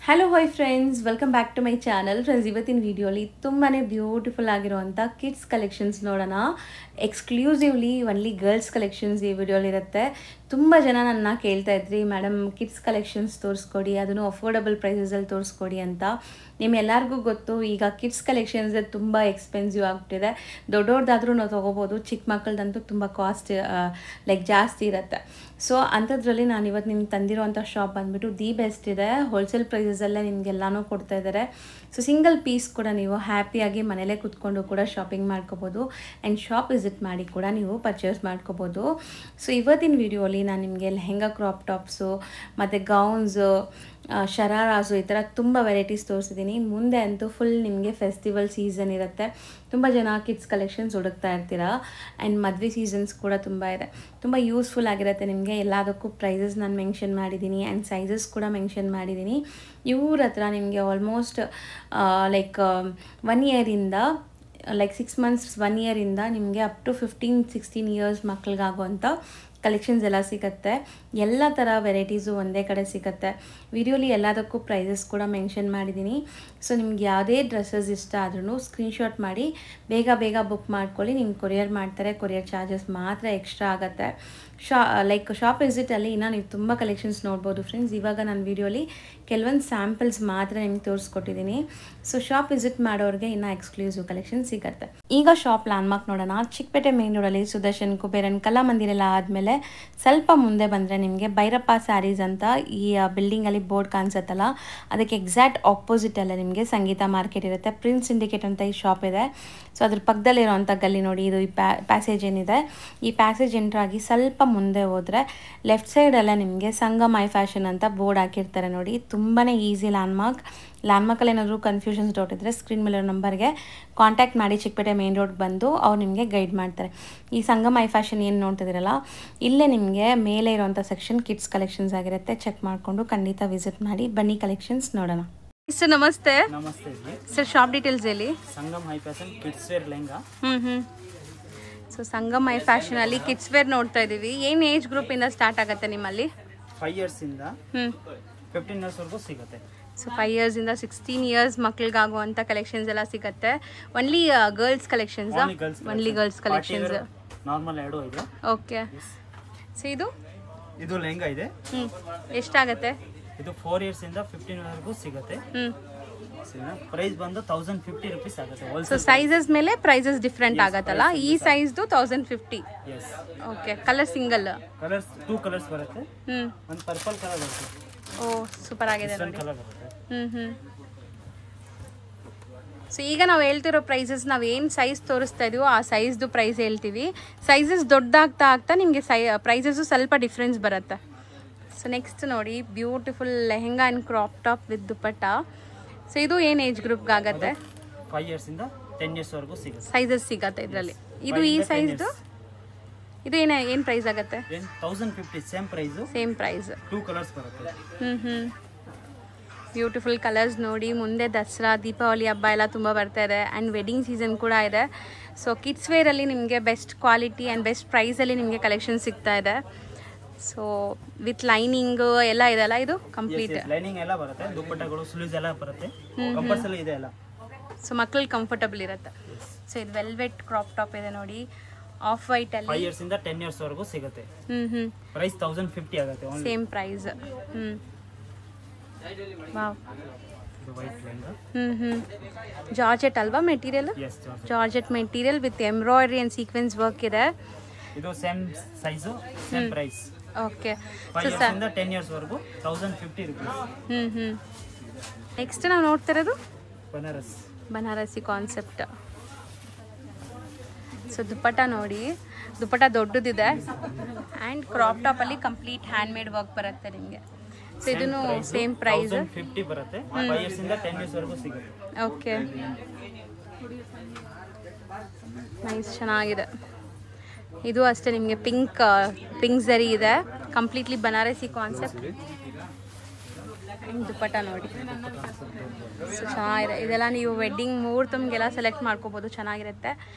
Hello hi friends, welcome back to my channel. Friends, ಇವತ್ತಿನ ವಿಡಿಯೋಲಿ ತುಂಬಾ ಬ್ಯೂಟಿಫುಲ್ ಆಗಿರುವಂಥ ಕಿಡ್ಸ್ ಕಲೆಕ್ಷನ್ಸ್ ನೋಡೋಣ. ಎಕ್ಸ್ಕ್ಲೂಸಿವ್ಲಿ ಒನ್ಲಿ ಗರ್ಲ್ಸ್ ಕಲೆಕ್ಷನ್ಸ್ ಈ ವಿಡಿಯೋಲಿ ಇರುತ್ತೆ. ತುಂಬ ಜನ ನನ್ನ ಕೇಳ್ತಾ ಇದ್ರಿ, ಮೇಡಮ್ ಕಿಡ್ಸ್ ಕಲೆಕ್ಷನ್ಸ್ ತೋರಿಸ್ಕೊಡಿ, ಅದನ್ನು ಅಫೋರ್ಡಬಲ್ ಪ್ರೈಸಸಲ್ಲಿ ತೋರಿಸ್ಕೊಡಿ ಅಂತ. ನಿಮ್ಮೆಲ್ಲರಿಗೂ ಗೊತ್ತು, ಈಗ ಕಿಡ್ಸ್ ಕಲೆಕ್ಷನ್ಸ್ ತುಂಬ ಎಕ್ಸ್ಪೆನ್ಸಿವ್ ಆಗಿಬಿಟ್ಟಿದೆ. ದೊಡ್ಡವ್ರದ್ದಾದ್ರೂ ನಾವು ತೊಗೋಬೋದು, ಚಿಕ್ಕ ಮಕ್ಕಳದಂತೂ ತುಂಬ ಕಾಸ್ಟ್ ಜಾಸ್ತಿ ಇರುತ್ತೆ. ಸೊ ಅಂಥದ್ರಲ್ಲಿ ನಾನು ಇವತ್ತು ನಿಮ್ಗೆ ತಂದಿರೋವಂಥ ಶಾಪ್ ಬಂದುಬಿಟ್ಟು ದಿ ಬೆಸ್ಟ್ ಇದೆ. ಹೋಲ್ಸೇಲ್ ಪ್ರೈಸಸಲ್ಲೇ ನಿಮಗೆಲ್ಲನೂ ಕೊಡ್ತಾ ಇದ್ದಾರೆ. ಸೊ ಸಿಂಗಲ್ ಪೀಸ್ ಕೂಡ ನೀವು ಹ್ಯಾಪಿಯಾಗಿ ಮನೇಲೇ ಕೂತ್ಕೊಂಡು ಕೂಡ ಶಾಪಿಂಗ್ ಮಾಡ್ಕೋಬೋದು ಆ್ಯಂಡ್ ಶಾಪ್ ವಿಸಿಟ್ ಮಾಡಿ ಕೂಡ ನೀವು ಪರ್ಚೇಸ್ ಮಾಡ್ಕೋಬೋದು. ಸೊ ಇವತ್ತಿನ ವಿಡಿಯೋಲಿ ನಾನು ನಿಮಗೆ ಲೆಹೆಂಗಾ ಕ್ರಾಪ್ ಟಾಪ್ಸು ಮತ್ತು ಗೌನ್ಸು, ಶರಾರಾಸು ಈ ಥರ ತುಂಬ ವೆರೈಟೀಸ್ ತೋರಿಸಿದ್ದೀನಿ. ಮುಂದೆ ಅಂತೂ ಫುಲ್ ನಿಮಗೆ ಫೆಸ್ಟಿವಲ್ ಸೀಸನ್ ಇರುತ್ತೆ. ತುಂಬ ಜನ ಕಿಡ್ಸ್ ಕಲೆಕ್ಷನ್ಸ್ ಹುಡುಕ್ತಾ ಇರ್ತೀರಾ ಆ್ಯಂಡ್ ಮದುವೆ ಸೀಸನ್ಸ್ ಕೂಡ ತುಂಬ ಇದೆ. ತುಂಬ ಯೂಸ್ಫುಲ್ ಆಗಿರುತ್ತೆ ನಿಮಗೆ. ಎಲ್ಲದಕ್ಕೂ ಪ್ರೈಸಸ್ ನಾನು ಮೆನ್ಷನ್ ಮಾಡಿದ್ದೀನಿ ಆ್ಯಂಡ್ ಸೈಜಸ್ ಕೂಡ ಮೆನ್ಷನ್ ಮಾಡಿದ್ದೀನಿ. ಇವ್ರ ಹತ್ರ ನಿಮಗೆ ಆಲ್ಮೋಸ್ಟ್ 1 ಇಯರಿಂದ 6 months 1 ಇಯರಿಂದ ನಿಮಗೆ ಅಪ್ ಟು 15-16 years ಮಕ್ಕಳಿಗಾಗುವಂಥ ಕಲೆಕ್ಷನ್ಸ್ ಎಲ್ಲ ಸಿಗುತ್ತೆ. ಎಲ್ಲ ಥರ ವೆರೈಟೀಸು ಒಂದೇ ಕಡೆ ಸಿಗುತ್ತೆ. ವಿಡಿಯೋಲಿ ಎಲ್ಲದಕ್ಕೂ ಪ್ರೈಸಸ್ ಕೂಡ ಮೆನ್ಷನ್ ಮಾಡಿದ್ದೀನಿ. ಸೊ ನಿಮ್ಗೆ ಯಾವುದೇ ಡ್ರೆಸ್ಸಸ್ ಇಷ್ಟ ಆದ್ರೂ ಸ್ಕ್ರೀನ್ಶಾಟ್ ಮಾಡಿ ಬೇಗ ಬುಕ್ ಮಾಡ್ಕೊಳ್ಳಿ. ನಿಮ್ಗೆ ಕೊರಿಯರ್ ಮಾಡ್ತಾರೆ. ಕೊರಿಯರ್ ಚಾರ್ಜಸ್ ಮಾತ್ರ ಎಕ್ಸ್ಟ್ರಾ ಆಗುತ್ತೆ. ಶಾಪ್ ವಿಸಿಟಲ್ಲಿ ಇನ್ನೂ ನೀವು ತುಂಬ ಕಲೆಕ್ಷನ್ಸ್ ನೋಡ್ಬೋದು ಫ್ರೆಂಡ್ಸ್. ಇವಾಗ ನಾನು ವಿಡಿಯೋಲಿ ಕೆಲವೊಂದು ಸ್ಯಾಂಪಲ್ಸ್ ಮಾತ್ರ ನಿಮ್ಗೆ ತೋರಿಸ್ಕೊಟ್ಟಿದ್ದೀನಿ. ಸೊ ಶಾಪ್ ವಿಸಿಟ್ ಮಾಡೋರಿಗೆ ಇನ್ನೂ ಎಕ್ಸ್ಕ್ಲೂಸಿವ್ ಕಲೆಕ್ಷನ್ ಸಿಗುತ್ತೆ. ಈಗ ಶಾಪ್ ಲ್ಯಾಂಡ್ಮಾರ್ಕ್ ನೋಡೋಣ. ಚಿಕ್ಕಪೇಟೆ ಮೇನ್ ರೋಡಲ್ಲಿ ಸುದರ್ಶನ್, ಕುಬೇರನ್, ಕಲಾಮಂದಿರ ಎಲ್ಲ ಆದಮೇಲೆ ಸ್ವಲ್ಪ ಮುಂದೆ ಬಂದರೆ ನಿಮಗೆ ಭೈರಪ್ಪ ಸ್ಯಾರೀಸ್ ಅಂತ ಈ ಬಿಲ್ಡಿಂಗಲ್ಲಿ ಬೋರ್ಡ್ ಕಾಣಿಸುತ್ತಲ್ಲ, ಅದಕ್ಕೆ ಎಕ್ಸಾಕ್ಟ್ ಆಪೋಸಿಟಲ್ಲೇ ನಿಮಗೆ ಸಂಗೀತ ಮಾರ್ಕೆಟ್ ಇರುತ್ತೆ. ಪ್ರಿನ್ಸ್ ಸಿಂಡಿಕೇಟ್ ಅಂತ ಈ ಶಾಪ್ ಇದೆ. ಸೊ ಅದ್ರ ಪಕ್ಕದಲ್ಲಿರೋವಂಥ ಗಲ್ಲಿ ನೋಡಿ, ಇದು ಈ ಪ್ಯಾಸೇಜ್ ಏನಿದೆ, ಈ ಪ್ಯಾಸೇಜ್ ಎಂಟ್ರಾಗಿ ಸ್ವಲ್ಪ ಮುಂದೆ ಹೋದರೆ ಲೆಫ್ಟ್ ಸೈಡಲ್ಲೇ ನಿಮಗೆ ಸಂಗಮ್ ಐ ಫ್ಯಾಷನ್ ಅಂತ ಬೋರ್ಡ್ ಹಾಕಿರ್ತಾರೆ ನೋಡಿ. ತುಂಬಾ ಈಸಿ ಲ್ಯಾಂಡ್ಮಾರ್ಕಲ್ಲಿ ಏನಾದರೂ ಕನ್ಫ್ಯೂಷನ್ಸ್ ಡೌಟ್ ಇದ್ದರೆ ಸ್ಕ್ರೀನ್ ಮೇಲೆ ನಂಬರ್ಗೆ ಕಾಂಟ್ಯಾಕ್ಟ್ ಮಾಡಿ. ಚಿಕ್ಕಪೇಟೆ ಮೇನ್ ರೋಡ್ ಬಂದು ಅವ್ರು ನಿಮಗೆ ಗೈಡ್ ಮಾಡ್ತಾರೆ. ಈ ಸಂಗಮ್ ಐ ಫ್ಯಾಷನ್ ಏನು ನೋಡ್ತಿದ್ದೀರಲ್ಲ, ಇಲ್ಲೇ ನಿಮಗೆ ಮೇಲೆ ಇರೋವಂಥ ಸೆಕ್ಷನ್ ಕಿಡ್ಸ್ ಕಲೆಕ್ಷನ್ಸ್ ಆಗಿರುತ್ತೆ. ಚೆಕ್ ಮಾಡಿಕೊಂಡು ಖಂಡಿತ ವಿಸಿಟ್ ಮಾಡಿ. ಬನ್ನಿ ಕಲೆಕ್ಷನ್ಸ್ ನೋಡೋಣ. ಸರ್ ನಮಸ್ತೆ. ನಮಸ್ತೆ ಸರ್, ಶಾಪ್ ಡೀಟೇಲ್ಸ್ ಹೇಳಿ. Sangam high fashion kids wear lehenga. So Sangam high fashion ಅಲ್ಲಿ ಕಿಡ್ಸ್ ವೇರ್ ನೋಡ್ತಾ ಇದೀವಿ. ಏನು ಏಜ್ ಗ್ರೂಪ್ ಇಂದ ಸ್ಟಾರ್ಟ್ ಆಗುತ್ತೆ ನಿಮ್ಮಲ್ಲಿ? 5 years ಇಂದ 15 years ವರೆಗೂ ಸಿಗುತ್ತೆ. ಸೊ 5 years ಇಂದ 16 years ಮಕ್ಕಳಿಗಾಗುವಂಥ ಕಲೆಕ್ಷನ್ಸ್ ಎಲ್ಲ ಸಿಗುತ್ತೆ. Only girls collections? Only girls collections. Normal ಎರಡು ಇದೆ. ಓಕೆ. ಸೊ ಇದು ಲೆಹಂಗಾ ಇದೆ. ಎಷ್ಟಾಗತ್ತೆ? ಇದು 4 years ಇಂದ 15 ವರೆಗೂ ಸಿಗುತ್ತೆ. ಪ್ರೈಸ್ ಬಂದು 1050 rupees ಆಗುತ್ತೆ. ಸೊ ಸೈಜಸ್ ಮೇಲೆ ಪ್ರೈಸಸ್ ಡಿಫ್ರೆಂಟ್ ಆಗತ್ತಲ್ಲ. ಈ ಸೈಜ್ದು 1050. Okay. Colour single? Colours 2 colours ಬರುತ್ತೆ. ಒಂದು ಪರ್ಪಲ್ ಕಲರ್ ಬರುತ್ತೆ. ಓ, ಸೂಪರ್ ಆಗಿದೆ ನೋಡಿ. ಕಲರ್ ಬರುತ್ತೆ. ಸೊ ಈಗ ನಾವು ಹೇಳ್ತಿರೋ ಪ್ರೈಸಸ್, ನಾವು ಏನು ಸೈಜ್ ತೋರಿಸ್ತಾ ಇದೀವೋ ಆ ಸೈಜ್ದು ಪ್ರೈಸ್ ಹೇಳ್ತೀವಿ. ಸೈಜಸ್ ದೊಡ್ಡದಾಗ್ತಾ ನಿಮಗೆ ಪ್ರೈಸಸ್ಸು ಸ್ವಲ್ಪ ಡಿಫ್ರೆನ್ಸ್ ಬರುತ್ತೆ. ಸೊ ನೆಕ್ಸ್ಟ್ ನೋಡಿ, beautiful lehenga and crop top with dupatta. So ಇದು ಏನು ಏಜ್ ಗ್ರೂಪ್ಗೆ ಆಗುತ್ತೆ? 5 years ಇಂದ 10 years ವರೆಗೂ ಸಿಗುತ್ತೆ. ಸೈಜಸ್ ಸಿಗತ್ತೆ ಇದರಲ್ಲಿ. ಇದು ಈ ಸೈಜ್ದು ಇದು ಏನು ಪ್ರೈಸ್ ಆಗುತ್ತೆ? 1050. Same price. 2 ಕಲರ್ಸ್ ಬರುತ್ತೆ. ಬ್ಯೂಟಿಫುಲ್ ಕಲರ್ಸ್ ನೋಡಿ. ಮುಂದೆ ದಸರಾ, ದೀಪಾವಳಿ ಹಬ್ಬ ಎಲ್ಲ ತುಂಬ ಬರ್ತಾ ಇದೆ ಆ್ಯಂಡ್ ವೆಡ್ಡಿಂಗ್ ಸೀಸನ್ ಕೂಡ ಇದೆ. ಸೊ ಕಿಡ್ಸ್ ವೇರಲ್ಲಿ ನಿಮಗೆ ಬೆಸ್ಟ್ ಕ್ವಾಲಿಟಿ ಆ್ಯಂಡ್ ಬೆಸ್ಟ್ ಪ್ರೈಸಲ್ಲಿ ನಿಮಗೆ ಕಲೆಕ್ಷನ್ ಸಿಗ್ತಾ ಇದೆ. ಸೊ ವಿತ್ ಲೈನಿಂಗ್ ಎಲ್ಲ ಇದೆಲ್ಲ, ಇದು ಕಂಪ್ಲೀಟ್ ಲೈನಿಂಗ್ ಎಲ್ಲ ಬರುತ್ತೆ. ದುಪ್ಪಟ್ಟಗಳು, ಸ್ಲೀವ್ಸ್ ಎಲ್ಲ ಬರುತ್ತೆ. ಕಂಪಲ್ಸರಿ ಇದೆ ಎಲ್ಲ. ಸೊ ಮಕ್ಕಳಿಗೆ ಕಂಫರ್ಟಬಲ್ ಇರುತ್ತೆ. ಸೊ ಇದು ವೆಲ್ವೆಟ್ ಕ್ರಾಪ್ ಟಾಪ್ ಇದೆ ನೋಡಿ, ಆಫ್ ವೈಟ್ ಅಲ್ಲಿ. 5 years ಇಂದ 10 years ವರೆಗೂ ಸಿಗುತ್ತೆ. ಪ್ರೈಸ್ 1050 ಆಗುತ್ತೆ. Same price. ವಾವ್. ಇದು ವೈಟ್ ಲೆಹಂಗಾ. ಜಾರ್ಜೆಟ್ ಅಲ್ವಾ material? Georgette material with embroidery and sequence work ಇದೆ. ಇದು same size, same price. Okay. 5 years ಇಂದ 10 years ವರೆಗೂ 1050 rupees. ನೆಕ್ಸ್ಟ್ ನಾವು ನೋಡ್ತಾ ಇರೋದು ಬನಾರಸಿ ಕಾನ್ಸೆಪ್ಟ್. ಸೊ ದುಪ್ಪಟ್ಟ ನೋಡಿ, ದುಪ್ಪಟ್ಟ ದೊಡ್ಡದಿದೆ ಆ್ಯಂಡ್ ಕ್ರಾಪ್ ಟಾಪಲ್ಲಿ ಕಂಪ್ಲೀಟ್ ಹ್ಯಾಂಡ್ ಮೇಡ್ ವರ್ಕ್ ಬರುತ್ತೆ ನಿಮಗೆ. ಸೊ ಇದನ್ನು ಸೇಮ್ ಪ್ರೈಸ್ 1050 ಬರುತ್ತೆ. 5 years ಇಂದ 10 years ವರೆಗೂ ಸಿಗುತ್ತೆ. ಓಕೆ. ನೈಸ್, ಚೆನ್ನಾಗಿದೆ. ಇದು ಅಷ್ಟೇ ನಿಮಗೆ ಪಿಂಕ್ ಝರಿ ಇದೆ. Completely Banarasi concept. ದುಪ್ಪಟ್ಟ ನೋಡಿ, ಸೊ ಚೆನ್ನಾಗಿದೆ. ಇದೆಲ್ಲ ನೀವು ವೆಡ್ಡಿಂಗ್ ಮುಹೂರ್ತಮ್ಗೆಲ್ಲ ಸೆಲೆಕ್ಟ್ ಮಾಡ್ಕೋಬೋದು, ಚೆನ್ನಾಗಿರುತ್ತೆ.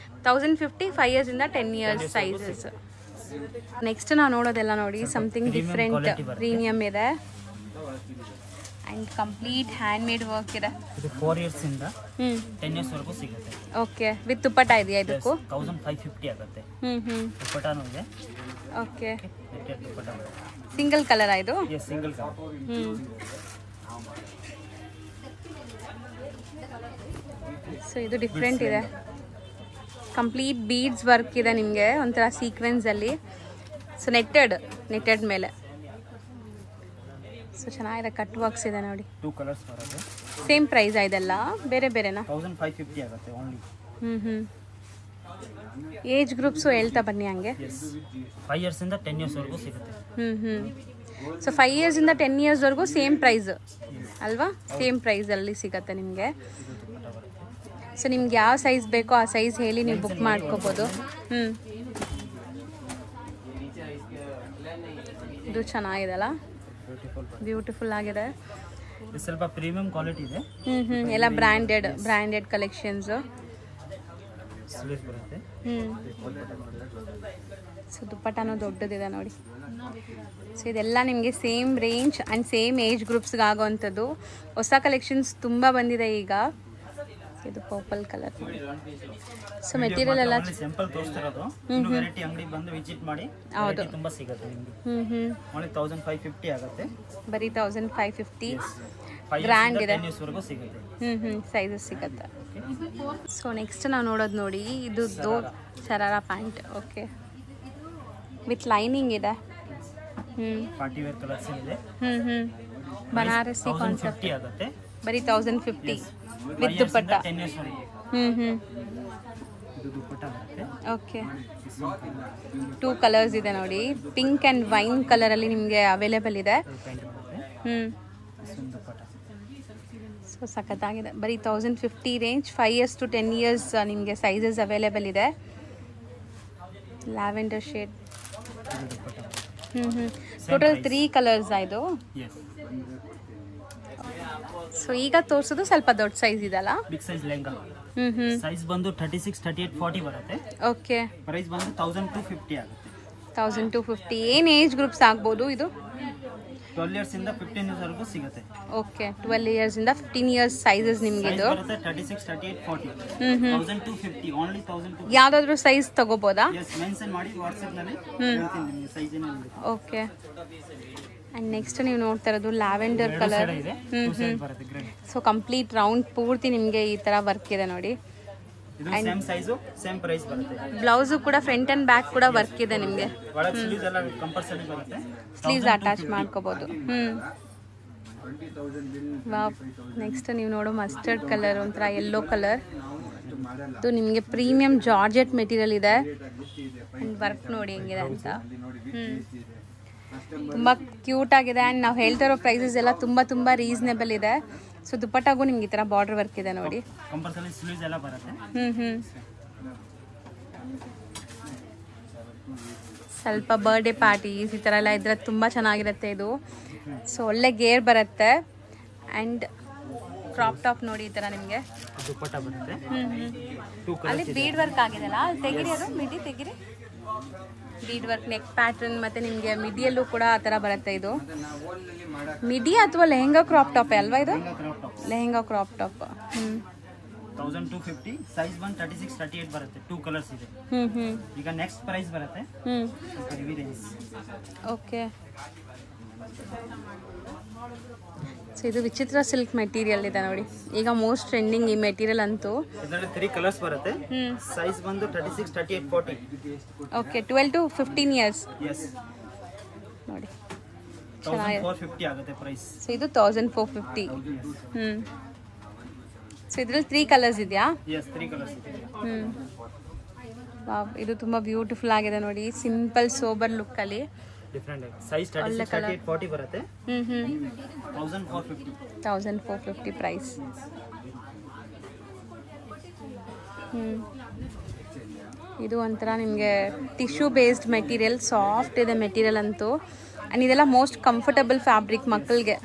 1050, 5 years ಇಂದ 10 years ಸೈಜಸ್. ನೆಕ್ಸ್ಟ್ ನಾವು ನೋಡೋದೆಲ್ಲ ನೋಡಿ, ಸಮಥಿಂಗ್ ಡಿಫ್ರೆಂಟ್ ಪ್ರೀಮಿಯಮ್ ಇದೆ and complete handmade work ಇದೆ. ಇದು 4 ಇಯರ್ಸ್ ಇಂದ 10 ಇಯರ್ಸ್ ವರೆಗೂ ಸಿಗುತ್ತೆ. ಓಕೆ, ವಿತ್ ದುಪ್ಪಟ್ಟ ಇದೆಯಾ ಇದಕ್ಕೂ? 1550 ಆಗುತ್ತೆ. ದುಪ್ಪಟ್ಟನೂ ಇದೆ. ಓಕೆ, ದುಪ್ಪಟ್ಟ ಸಿಂಗಲ್ ಕಲರ್ ಇದು? Yes, single colour. ಸೊ ಇದು ಡಿಫ್ರೆಂಟ್ ಇದೆ, ಕಂಪ್ಲೀಟ್ ಬೀಡ್ಸ್ ವರ್ಕ್ ಇದೆ ನಿಮಗೆ, ಒಂಥರ ಸೀಕ್ವೆನ್ಸಲ್ಲಿ. ಸೊ ನೆಟ್ಟೆಡ್ ಮೇಲೆ. ಸೊ ಚೆನ್ನಾಗಿದೆ, ಕಟ್ ವರ್ಕ್ಸ್ ಇದೆ ನೋಡಿ. 2 ಕಲರ್ಸ್ ಬರುತ್ತೆ. ಸೇಮ್ ಪ್ರೈಸ್ ಇದೆಲ್ಲ ಬೇರೆ ಬೇರೆನಾ? 1550 ಆಗುತ್ತೆ ಓನ್ಲಿ. ಏಜ್ ಗ್ರೂಪ್ಸು ಹೇಳ್ತಾ ಬನ್ನಿ ಹಂಗೆ. 5 ಇಯರ್ಸ್ ಇಂದ 10 ಇಯರ್ಸ್ ವರೆಗೂ ಸಿಗುತ್ತೆ. ಸೊ 5 ಇಯರ್ಸ್ ಇಂದ 10 ಇಯರ್ಸ್ ವರೆಗೂ ಸೇಮ್ ಪ್ರೈಸ್ ಅಲ್ವಾ? ಸೇಮ್ ಪ್ರೈಸಲ್ಲಿ ಸಿಗುತ್ತೆ ನಿಮಗೆ. ಸೊ ನಿಮ್ಗೆ ಯಾವ ಸೈಜ್ ಬೇಕೋ ಆ ಸೈಜ್ ಹೇಳಿ ನೀವು ಬುಕ್ ಮಾಡ್ಕೋಬೋದು. ಇದು ಚೆನ್ನಾಗಿದೆಲ್ಲ, ಬ್ಯೂಟಿಫುಲ್ ಆಗಿದೆ. ಸ್ವಲ್ಪ ಪ್ರೀಮಿಯಂ ಕ್ವಾಲಿಟಿ ಇದೆ. ಎಲ್ಲ ಬ್ರ್ಯಾಂಡೆಡ್ ಕಲೆಕ್ಷನ್ಸ್. ಬರುತ್ತೆ. ಸೊ ದುಪ್ಪಟ್ಟನೂ ದೊಡ್ಡದಿದೆ ನೋಡಿ. ಸೊ ಇದೆಲ್ಲ ನಿಮಗೆ same range and same age ಗ್ರೂಪ್ಸ್ಗೆ ಆಗೋವಂಥದ್ದು. ಹೊಸ ಕಲೆಕ್ಷನ್ಸ್ ತುಂಬ ಬಂದಿದೆ ಈಗ. ಇದು ಪರ್ಪಲ್ ಕಲರ್. ಸೊ ಮೆಟೀರಿಯಲ್ ಎಲ್ಲ ಸಿಂಪಲ್ ತೋರಿಸ್ತಿರೋದು. ಇನ್ನು ವೆರೈಟಿ ಅಂಗಡಿ ಬಂದು ವಿಸಿಟ್ ಮಾಡಿ. ಹೌದು, ತುಂಬಾ ಸಿಗುತ್ತೆ ನಿಮಗೆ. ಓನ್ಲಿ 1550 ಆಗುತ್ತೆ. ಬರೀ 1550. ಬ್ರ್ಯಾಂಡ್ ಇದೆ, ಸಿಗುತ್ತೆ. ಸೈಜಸ್ ಸಿಗುತ್ತೆ. ಸೊ ನೆಕ್ಸ್ಟ್ ನಾವು ನೋಡೋದು ನೋಡಿ, ಇದು ಶರಾರ ಪ್ಯಾಂಟ್. ಓಕೆ, ವಿತ್ ಲೈನಿಂಗ್ ಇದೆ. ಪಾರ್ಟಿ ವೇರ್ ಕಲರ್ಸ್ ಇದೆ. ಬನಾರಸಿ ಕಾನ್ಸೆಪ್ಟ್ ಆಗುತ್ತೆ. ಬರೀ 1050 ವಿತ್ ದುಪ್ಪಟ್ಟ. ಇದು ದುಪ್ಪಟ್ಟ ಬರುತ್ತೆ. ಓಕೆ, 2 ಕಲರ್ಸ್ ಇದೆ ನೋಡಿ. ಪಿಂಕ್ ಆ್ಯಂಡ್ ವೈನ್ ಕಲರಲ್ಲಿ ನಿಮಗೆ ಅವೈಲೇಬಲ್ ಇದೆ. ಸೊ ಸಖತ್ತಾಗಿದೆ. ಬರೀ 1050 ರೇಂಜ್. 5 ಇಯರ್ಸ್ ಟು 10 ಇಯರ್ಸ್ ನಿಮಗೆ ಸೈಜಸ್ ಅವೈಲೇಬಲ್ ಇದೆ. Lavender shade. ಟೋಟಲ್ 3 ಕಲರ್ಸ್ ಇದು. ಸೊ ಈಗ ತೋರಿಸೋದು ಸ್ವಲ್ಪ ದೊಡ್ಡ ಸೈಜ್ ಇದಲ್ಲ? Big size lehenga. ಸೈಜ್ ಬಂದು 36, 38, 40 ಬರುತ್ತೆ. ಓಕೆ, ಪ್ರೈಸ್ ಬಂದು 1250 ಆಗುತ್ತೆ. 1250. ಏನು ಏಜ್ ಗ್ರೂಪ್ಸ್ ಆಗ್ಬೋದು ಇದು? 12 ಇಯರ್ಸ್ ಇಂದ 15 ಇಯರ್ಸ್ ವರೆಗೂ ಸಿಗುತ್ತೆ. ಓಕೆ, 12 ಇಯರ್ಸ್ ಇಂದ 15 ಇಯರ್ಸ್ ಸೈಜಸ್ ನಿಮಗೆ ಇದು. 36, 38, 40. 1250 ಓನ್ಲಿ. 1250. ಯಾವ್ದಾದ್ರು ಸೈಜ್ ತಗೋಬೋದಾ? ಎಸ್, ಮೆನ್ಷನ್ ಮಾಡಿ ವಾಟ್ಸ್ಆಪ್ ನಲ್ಲಿ ಹೇಳ್ತೀನಿ ನಿಮಗೆ ಸೈಜ್ ಏನಿದೆ. ಓಕೆ, ಅಂಡ್ ನೆಕ್ಸ್ಟ್ ನೀವು ನೋಡ್ತಾ ಇರೋದು lavender colour. So complete round ಪೂರ್ತಿ ನಿಮಗೆ ಈ ತರ ವರ್ಕ್ ಇದೆ ನೋಡಿ. ಇದು ಸೇಮ್ ಸೈಜ್ ಸೇಮ್ ಪ್ರೈಸ್ ಬರುತ್ತೆ. ಬ್ಲೌಸ್ ಕೂಡ ಫ್ರಂಟ್ ಅಂಡ್ ಬ್ಯಾಕ್ ಕೂಡ ವರ್ಕ್ ಇದೆ ನಿಮಗೆ. ಒಳಗೆ ಸ್ಲೀವ್ಸ್ ಎಲ್ಲ ಕಂಪಲ್ಸರಿ ಬರುತ್ತೆ. ಸ್ಲೀವ್ಸ್ ಅಟ್ಯಾಚ್ ಮಾಡ್ಕೋಬಹುದು. ವಾವ್. ನೆಕ್ಸ್ಟ್ ನೀವು ನೋಡೋ ಮಸ್ಟರ್ಡ್ ಕಲರ್, ಒಂಥರ ಯೆಲ್ಲೋ ಕಲರ್. ಇದು ನಿಮಗೆ ಪ್ರೀಮಿಯಂ ಜಾರ್ಜೆಟ್ ಮೆಟೀರಿಯಲ್ ಇದೆ. ವರ್ಕ್ ನೋಡಿ ಹೆಂಗಿದೆ ಅಂತ. ತುಂಬ ಕ್ಯೂಟ್ ಆಗಿದೆ. ಆ್ಯಂಡ್ ನಾವು ಹೇಳ್ತಾ ಇರೋ ಪ್ರೈಸಸ್ ಎಲ್ಲ ತುಂಬ ರೀಸನೇಬಲ್ ಇದೆ. ಸೊ ದುಪ್ಪಟ್ಟಾಗೂ ನಿಮ್ಗೆ ಈ ಥರ ಬಾರ್ಡರ್ ವರ್ಕ್ ಇದೆ ನೋಡಿ. ಸ್ವಲ್ಪ ಬರ್ಡೇ ಪಾರ್ಟೀಸ್ ಈ ಥರ ಎಲ್ಲ ಇದ್ರೆ ತುಂಬ ಚೆನ್ನಾಗಿರುತ್ತೆ ಇದು. ಸೊ ಒಳ್ಳೆ ಗೇರ್ ಬರುತ್ತೆ. ಆ್ಯಂಡ್ ಕ್ರಾಪ್ ಟಾಪ್ ನೋಡಿ ಈ ಥರ ನಿಮಗೆ. ಅಲ್ಲಿ ಬೀಡ್ ವರ್ಕ್ ಆಗಿದೆಲ್ಲ, ಅಲ್ಲಿ ತೆಗಿರಿ, ಅದು ಮಿಡಿ ತೆಗಿರಿ. ಬೀಡ್ ವರ್ಕ್, ನೆಕ್ ಪ್ಯಾಟರ್ನ್, ಮತ್ತೆ ನಿಮಗೆ ಮಿಡಿಯಲ್ಲೂ ಕೂಡ ಆ ಥರ ಬರುತ್ತೆ. ಇದು ಮಿಡಿ ಅಥವಾ ಲೆಹಂಗಾ ಕ್ರಾಪ್ ಟಾಪ್ ಅಲ್ವಾ ಇದು? Lehenga crop top. 1250. ಸೈಜ್ ಬಂದು 36, 38 ಬರುತ್ತೆ. 2 ಕಲರ್ಸ್ ಇದೆ. ಈಗ ನೆಕ್ಸ್ಟ್ ಪ್ರೈಸ್ ಬರುತ್ತೆ. ಓಕೆ, ಸೊ ಇದು ವಿಚಿತ್ರ ಸಿಲ್ಕ್ ಮೆಟೀರಿಯಲ್ ಇದೆ ನೋಡಿ. ಈಗ ಮೋಸ್ಟ್ ಟ್ರೆಂಡಿಂಗ್ ಈ ಮೆಟೀರಿಯಲ್ ಅಂತೂ. ಇದರಲ್ಲಿ 3 ಕಲರ್ಸ್ ಬರುತ್ತೆ. ಸೈಜ್ ಬಂದು 36, 38, 40. Okay, 12 to 15 years. ಎಸ್ ನೋಡಿ, 1450 ಆಗುತ್ತೆ ಪ್ರೈಸ್. ಸೊ ಇದು 1450. ಸೊ ಇದರಲ್ಲಿ 3 ಕಲರ್ಸ್ ಇದೆಯಾ? ಎಸ್, 3 ಕಲರ್ಸ್ ಇದೆ. ವಾವ್, ಇದು ತುಂಬಾ ಬ್ಯೂಟಿಫುಲ್ ಆಗಿದೆ ನೋಡಿ. ಸಿಂಪಲ್ ಸೋಬರ್ ಲುಕ್ ಅಲ್ಲಿ. ಡಿಫರೆಂಟ್ ಸೈಜ್ 36, 38, 40 ಬರುತ್ತೆ. 1450 ಪ್ರೈಸ್. ಇದು ಒಂಥರ ನಿಮಗೆ ಟಿಶ್ಯೂ ಬೇಸ್ಡ್ ಮೆಟೀರಿಯಲ್. ಸಾಫ್ಟ್ ಇದೆ ಮೆಟೀರಿಯಲ್ ಅಂತೂ. ಆ್ಯಂಡ್ ಇದೆಲ್ಲ ಮೋಸ್ಟ್ ಕಂಫರ್ಟಬಲ್ ಫ್ಯಾಬ್ರಿಕ್. ಮಕ್ಕಳಿಗೆ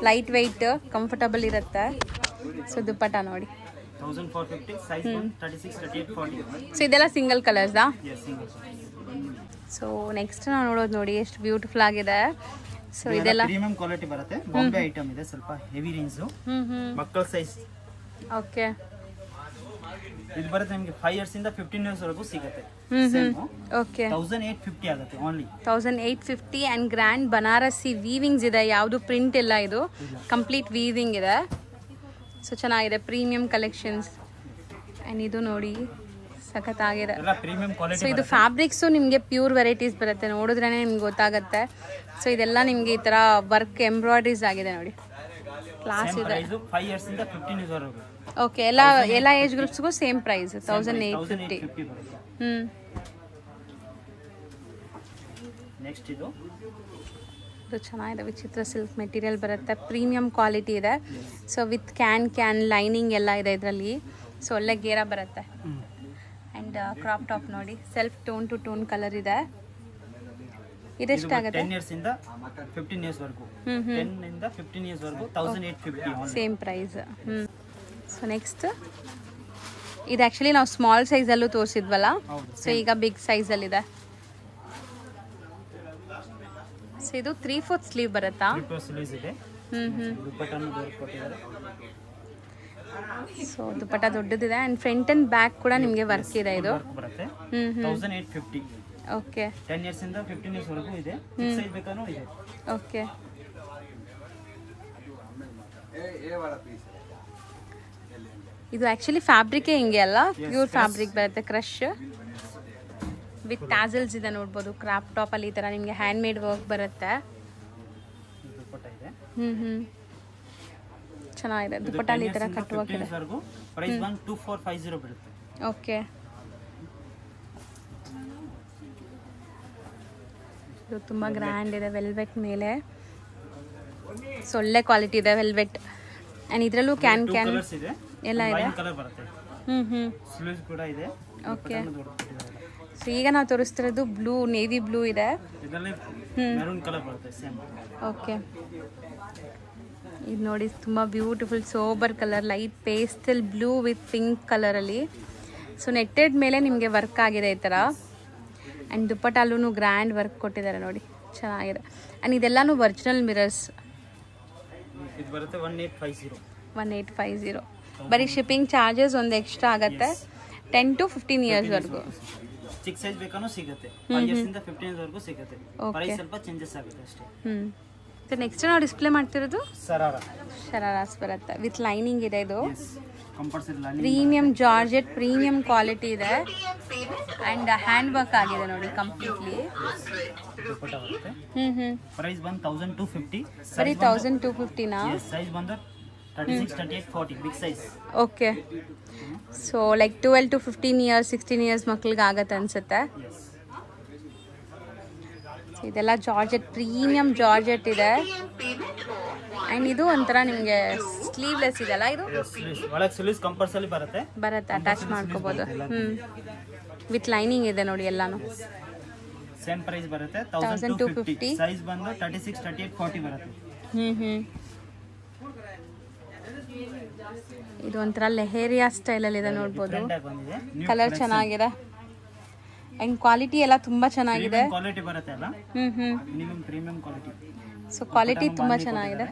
ಲೈಟ್ ವೆಯ್ಟ್ ಕಂಫರ್ಟಬಲ್ ಇರುತ್ತೆ. ಸೊ ದುಪ್ಪಟ್ಟ ನೋಡಿ. 1450. ಸೈಜ್ 36, 38, 40. ಸೊ ಇದೆಲ್ಲ ಸಿಂಗಲ್ ಕಲರ್ಸಾ? Yes, single. ಸೊ ನೆಕ್ಸ್ಟ್ ನಾವು ನೋಡೋದು ನೋಡಿ, ಎಷ್ಟು ಬ್ಯೂಟಿಫುಲ್ ಆಗಿದೆ. ಸೊ ಇದೆಲ್ಲ ಪ್ರೀಮಿಯಂ ಕ್ವಾಲಿಟಿ ಬರುತ್ತೆ. ಬಾಂಬೆ ಐಟಮ್ ಇದೆ, ಸ್ವಲ್ಪ ಹೆವಿ ರೇಂಜ್, ಮಕ್ಕಳ ಸೈಜ್. ಓಕೆ, ಇದು ಬರುತ್ತೆ ನಿಮಗೆ 5 years ಇಂದ 15 years ವರೆಗೂ ಸಿಗುತ್ತೆ. ಓಕೆ, 1850 ಆಗುತ್ತೆ only. 1850 and grand Banarasi weavings ಇದೆ, ಯಾವುದು ಪ್ರಿಂಟ್ ಇಲ್ಲ, ಇದು ಕಂಪ್ಲೀಟ್ ವೀವಿಂಗ್ ಇದೆ. ಸೊ ಚೆನ್ನಾಗಿದೆ, ಪ್ರೀಮಿಯಂ ಕಲೆಕ್ಷನ್ಸ್. ಅಂಡ್ ಇದು ನೋಡಿ ಸಖತ್ತಾಗಿದೆ. ಸೊ ಇದು ಫ್ಯಾಬ್ರಿಕ್ಸು ನಿಮಗೆ ಪ್ಯೂರ್ ವೆರೈಟೀಸ್ ಬರುತ್ತೆ, ನೋಡಿದ್ರೇ ನಿಮ್ಗೆ ಗೊತ್ತಾಗುತ್ತೆ. ಸೊ ಇದೆಲ್ಲ ನಿಮಗೆ ಈ ಥರ ವರ್ಕ್ ಎಂಬ್ರಾಯ್ಡ್ರೀಸ್ ಆಗಿದೆ ನೋಡಿ, ಕ್ಲಾಸ್ ಇದೆ. 5 years ಇಂದ 15 years ವರೆಗೂ. ಓಕೆ, ಎಲ್ಲ ಏಜ್ ಗ್ರೂಪ್ಸ್ಗೂ ಸೇಮ್ ಪ್ರೈಸ್ 1850. ನೆಕ್ಸ್ಟ್ ಇದು ಚೆನ್ನಾಗಿದೆ, ವಿಚಿತ್ರ ಸಿಲ್ಕ್ ಮೆಟೀರಿಯಲ್ ಬರುತ್ತೆ, ಪ್ರೀಮಿಯಂ ಕ್ವಾಲಿಟಿ ಇದೆ. ಸೊ ವಿತ್ ಕ್ಯಾನ್ ಲೈನಿಂಗ್ ಎಲ್ಲ ಇದೆ ಇದರಲ್ಲಿ. ಸೊ ಒಳ್ಳೆ ಗೇರ ಬರುತ್ತೆ. ಆ್ಯಂಡ್ ಕ್ರಾಪ್ ಟಾಪ್ ನೋಡಿ, self tone to tone colour ಇದೆ. ಇದೆಷ್ಟಾಗುತ್ತೆ? 10 years ಇಂದ 15 years ವರೆಗೂ. 10 ಇಂದ 15 years ವರೆಗೂ 1850 ಸೇಮ್ ಪ್ರೈಸ್. ಸೊ ನೆಕ್ಸ್ಟ್ ಇದು ಆ್ಯಕ್ಚುಲಿ ನಾವು ಸ್ಮಾಲ್ ಸೈಜಲ್ಲೂ ತೋರಿಸಿದ್ವಲ್ಲ, ಸೊ ಈಗ ಬಿಗ್ ಸೈಜಲ್ಲಿದೆ. ಸೊ ಇದು 3/4 ಸ್ಲೀವ್ ಬರುತ್ತಾ? ಸೊ ದುಪಟ್ಟ ದೊಡ್ಡದಿದೆ ಅಂಡ್ ಫ್ರಂಟ್ ಅಂಡ್ ಬ್ಯಾಕ್ ಕೂಡ ನಿಮಗೆ ವರ್ಕ್ ಇದೆ. ಇದು 1850. ಓಕೆ, 10 years ಇಂದ 15 years ವರೆಗೂ ಇದೆ. ಸೈಜ್ ಬೇಕಾನೋ ಇದೆ. ಓಕೆ, ಇದು ಆಕ್ಚುಲಿ ಫ್ಯಾಬ್ರಿಕೇ ಹಿಂಗೆ ಅಲ್ಲ, ಪ್ಯೂರ್ ಫ್ಯಾಬ್ರಿಕ್ ಬರುತ್ತೆ, ಕ್ರಶ್ ವಿತ್ ಟ್ಯಾಸಲ್ಸ್ ಇದೆ ನೋಡ್ಬೋದು. ಕ್ರಾಪ್ ಟಾಪ್ ಅಲ್ಲಿ ಈ ತರ ನಿಮಗೆ ಹ್ಯಾಂಡ್ ಮೇಡ್ ವರ್ಕ್ ಬರುತ್ತೆ. ಚೆನ್ನಾಗಿದೆ, ದುಪಟ್ಟಾಲಿ ಈ ತರ ಕಟ್ ವರ್ಕ್ ಇದೆ. ಪ್ರೈಸ್ 2450 ಬರುತ್ತೆ. ಓಕೆ, ಇದು ತುಂಬಾ ಗ್ರ್ಯಾಂಡ್ ಇದೆ, ವೆಲ್ವೆಟ್ ಮೇಲೆ. ಸೊ ಒಳ್ಳೆ ಕ್ವಾಲಿಟಿ ಇದೆ ವೆಲ್ವೆಟ್. ಅಂಡ್ ಇದರಲ್ಲೂ ಕ್ಯಾನ್ ಎಲ್ಲ ಇದೆ. ಸ್ಲೀವ್ಸ್ ಕೂಡ ಇದೆ. ಓಕೆ, ಸೊ ಈಗ ನಾವು ತೋರಿಸ್ತಿರೋದು ಬ್ಲೂ, ನೇವಿ ಬ್ಲೂ ಇದೆ. ಮೆರೂನ್ ಕಲರ್ ಬರುತ್ತೆ ಸೇಮ್. ಓಕೆ, ಇದು ನೋಡಿ ತುಂಬಾ beautiful sober colour, light pastel blue with pink ಕಲರಲ್ಲಿ. ಸೊ ನೆಟ್ಟೆಡ್ ಮೇಲೆ ನಿಮಗೆ ವರ್ಕ್ ಆಗಿದೆ ಈ ಥರ. ಆ್ಯಂಡ್ ದುಪ್ಪಟ್ಟಲ್ಲೂ ಗ್ರ್ಯಾಂಡ್ ವರ್ಕ್ ಕೊಟ್ಟಿದ್ದಾರೆ ನೋಡಿ, ಚೆನ್ನಾಗಿದೆ. ಆ್ಯಂಡ್ ಇದೆಲ್ಲನೂ ಒರಿಜಿನಲ್ ಮಿರರ್ಸ್. ಇದು ಬರುತ್ತೆ 1850. ಬರೀ ಶಿಪ್ಪಿಂಗ್ ಚಾರ್ಜಸ್ ಒಂದು ಎಕ್ಸ್ಟ್ರಾ ಆಗುತ್ತೆ. 10 to 15 years ವರೆಗೂ. ಚಿಕ್ಕ ಸೈಜ್ ಬೇಕಾನೂ ಸಿಗುತ್ತೆ. 5 years ಇಂದ 15 years ವರೆಗೂ ಸಿಗುತ್ತೆ. ಪ್ರೈಸ್ ಸ್ವಲ್ಪ ಚೇಂಜಸ್ ಆಗುತ್ತೆ ಅಷ್ಟೇ. ನೆಕ್ಸ್ಟ್ ನಾವು ಡಿಸ್ಪ್ಲೇ ಮಾಡ್ತಿರೋದು ಶರಾರಾಸ್ ಬರುತ್ತೆ, ವಿತ್ ಲೈನಿಂಗ್ ಇದೆ. ಇದು ಪ್ರೀಮಿಯಂ ಜಾರ್ಜೆಟ್, ಪ್ರೀಮಿಯಂ ಕ್ವಾಲಿಟಿ ಇದೆ. ಅಂಡ್ ಹ್ಯಾಂಡ್ ವರ್ಕ್ ಆಗಿದೆ ನೋಡಿ ಕಂಪ್ಲೀಟ್ಲಿ. ಪ್ರೈಸ್ 1250. ಬರೀ 1250 ನಾ? ಸೈಜ್ ಬಂದು 36, 38, 40 big size. Okay, so like 12 to 15 years, 16 years ಮಕ್ಳಿಗೆ ಆಗತ್ತೆ ಅನ್ಸುತ್ತೆ. ಇದೆಲ್ಲ ಜಾರ್ಜೆಟ್, ಪ್ರೀಮಿಯಂ ಜಾರ್ಜೆಟ್ ಇದೆ. ಅಂಡ್ ಇದು ಒಂಥರ ನಿಮಗೆ ಸ್ಲೀವ್ಲೆಸ್ ಇದೆಲ್ಲ, ಇದು ಒಳಗೆ ಸ್ಲೀವ್ಸ್ ಕಂಪಲ್ಸರಿ ಬರುತ್ತೆ, ಅಟ್ಯಾಚ್ ಮಾಡ್ಕೋಬಹುದು. ವಿತ್ ಲೈನಿಂಗ್ ಇದೆ ನೋಡಿ ಎಲ್ಲಾನು. ಸೇಮ್ ಪ್ರೈಸ್ ಬರುತ್ತೆ 1250. ಸೈಜ್ ಬಂದು 36, 38, 40 ಬರುತ್ತೆ. ಇದು ಒಂಥರ ಲೆಹೇರಿಯಾ ಸ್ಟೈಲ್ ಅಲ್ಲಿ ಇದೆ ನೋಡ್ಬೋದು. ಕಲರ್ ಚೆನ್ನಾಗಿದೆ ಅಂಡ್ ಕ್ವಾಲಿಟಿ ಎಲ್ಲ ತುಂಬಾ ಚೆನ್ನಾಗಿದೆ. ಕ್ವಾಲಿಟಿ ಬರುತ್ತೆ ಅಲ್ಲ, ಪ್ರೀಮಿಯಂ ಕ್ವಾಲಿಟಿ. ಸೊ ಕ್ವಾಲಿಟಿ ತುಂಬಾ ಚೆನ್ನಾಗಿದೆ.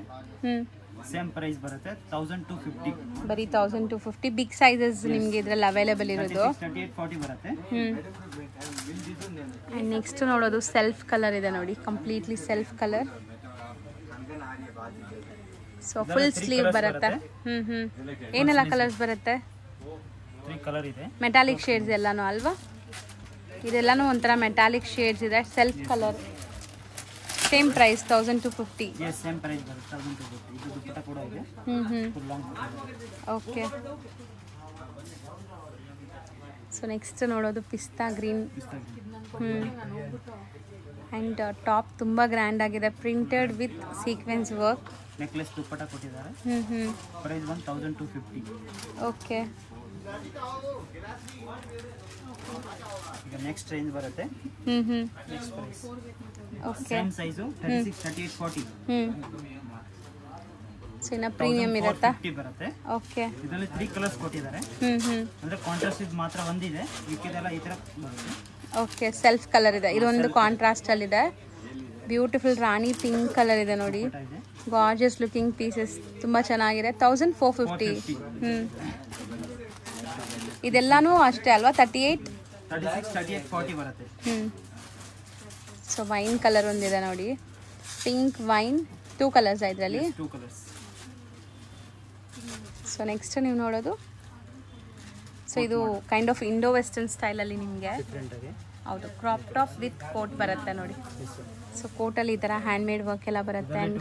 ಸೇಮ್ ಪ್ರೈಸ್ ಬರುತ್ತೆ 1250. ಬರೀ 1250. ಬಿಗ್ ಸೈಜಸ್ ನಿಮಗೆ ಇದರಲ್ಲಿ ಅವೈಲೇಬಲ್ ಇರೋದು. 38, 40 ಬರುತ್ತೆ. ಅಂಡ್ ನೆಕ್ಸ್ಟ್ ನೋಡೋದು ಸೆಲ್ಫ್ ಕಲರ್ ಇದೆ ನೋಡಿ, completely self colour. So full sleeve ಬರುತ್ತೆ. ಏನೆಲ್ಲ ಕಲರ್ಸ್ ಬರುತ್ತೆ? 3 ಕಲರ್ ಇದೆ. ಮೆಟಾಲಿಕ್ ಶೇಡ್ಸ್ ಎಲ್ಲಾನು ಅಲ್ವಾ? ಇದೆಲ್ಲಾನು ಒಂಥರ ಮೆಟಾಲಿಕ್ ಶೇಡ್ಸ್ ಇದೆ. Self colour. Same price 1250. Yes, same price ಬರುತ್ತೆ 1250. ಇದು ದುಪಟ್ಟ ಕೂಡ ಇದೆ. ಓಕೆ, ಸೊ ನೆಕ್ಸ್ಟ್ ನೋಡೋದು ಪಿಸ್ತಾ ಗ್ರೀನ್. ಅಂಡ್ ಟಾಪ್ ತುಂಬಾ ಗ್ರ್ಯಾಂಡ್ ಆಗಿದೆ, printed with sequence work. Necklace dupatta ಕೊಟ್ಟಿದ್ದಾರೆ. ಪ್ರೈಸ್ 1250. ಓಕೆ, ಈಗ ನೆಕ್ಸ್ಟ್ ರೇಂಜ್ ಬರುತ್ತೆ. Next price okay, same size 36, 38, 40. So ಇನ್ನ ಪ್ರೀಮಿಯಂ ಇರುತ್ತಾ? 50 ಬರುತ್ತೆ. ಓಕೆ, ಇದರಲ್ಲಿ 3 ಕಲರ್ಸ್ ಕೊಟ್ಟಿದ್ದಾರೆ. ಅಂದ್ರೆ ಕಾಂಟ್ರಾಸ್ಟ್ ಇದು ಮಾತ್ರ ಒಂದಿದೆ, ಮಿಕ್ಕಿದೆಲ್ಲ ಈ ತರ ಬರುತ್ತೆ. ಓಕೆ, ಸೆಲ್ಫ್ ಕಲರ್ ಇದೆ. ಇದೊಂದು ಕಾಂಟ್ರಾಸ್ಟ್ ಅಲ್ಲಿ ಇದೆ. ಬ್ಯೂಟಿಫುಲ್ ರಾಣಿ ಪಿಂಕ್ ಕಲರ್ ಇದೆ ನೋಡಿ. ಗಾರ್ಜಿಯಸ್ ಲುಕಿಂಗ್ ಪೀಸಸ್ ತುಂಬ ಚೆನ್ನಾಗಿದೆ. 1450. ಇದೆಲ್ಲಾನು ಅಷ್ಟೇ ಅಲ್ವಾ? 38 40 ಬರುತ್ತೆ. ಸೊ ವೈನ್ ಕಲರ್ ಒಂದಿದೆ ನೋಡಿ, ಪಿಂಕ್ ವೈನ್. 2 ಕಲರ್ಸ್ ಇದರಲ್ಲಿ. ಸೊ ನೆಕ್ಸ್ಟ್ ನೀವು ನೋಡೋದು, ಸೊ ಇದು ಕೈಂಡ್ ಆಫ್ ಇಂಡೋ ವೆಸ್ಟರ್ನ್ ಸ್ಟೈಲಲ್ಲಿ ನಿಮಗೆ ಹೌದು ಕ್ರಾಪ್ ಟಾಪ್ ವಿತ್ ಕೋಟ್ ಬರುತ್ತೆ ನೋಡಿ. ಸೊ ಕೋಟಲ್ಲಿ ಈ ಥರ ಹ್ಯಾಂಡ್ ಮೇಡ್ ವರ್ಕ್ ಎಲ್ಲ ಬರುತ್ತೆ. ಆ್ಯಂಡ್